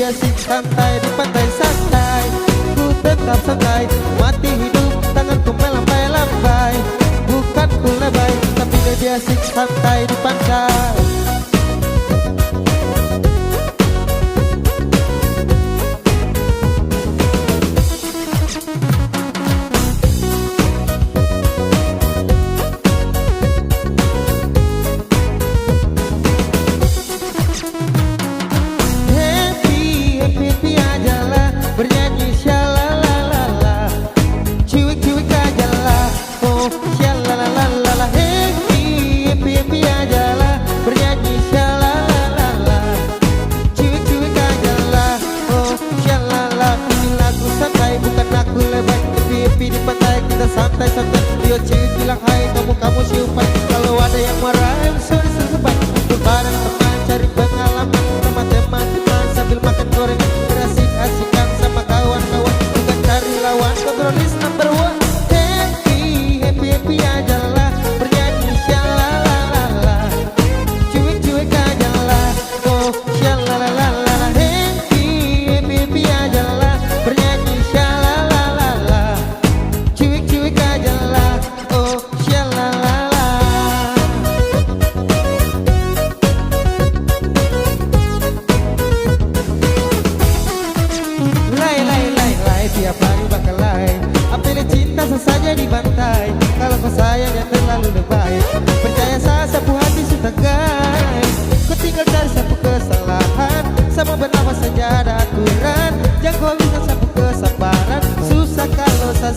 lebih asik santai di pantai santai. Ku tetap santai, mati hidup tanganku melambai-lambai. Bukan ku lebay, tapi lebih asik santai di pantai. Happy ajalah, bernyanyi shalalalala. Cuek-cuek ajalah, oh shalalalala. Happy ajalah, bernyanyi shalalalala. Cuek-cuek ajalah, oh shalala. Ini lagu santai, bukan aku lebay. Happy di pantai, kita santai-santai. Yo cuy bilang hai, kamu siupan. Kalau ada yang marah, sorry sesepan. Untuk bareng teman, cari pengalaman. Teman-teman sambil makan goreng, berasik-asikan sama kawan-kawan. Bukan cari lawan, kontrolis number one. Happy ajalah, bernyanyi shalalalala. Cuek-cuek ajalah, oh shalalalala. Happy ajalah, bernyanyi shalalalala. Cuek-cuek ajalah, oh shalalala. Lai, tiap hari bakal lai. Apalagi cinta saja dibantai. Kalau kau sayang yang terlalu lebay, percaya saya sapu hati sudah guys. Kau tinggal cari sapu kesalahan, sama bernafas saja ada aturan. Jangan kau bisa sapu kesabaran, susah kalau saya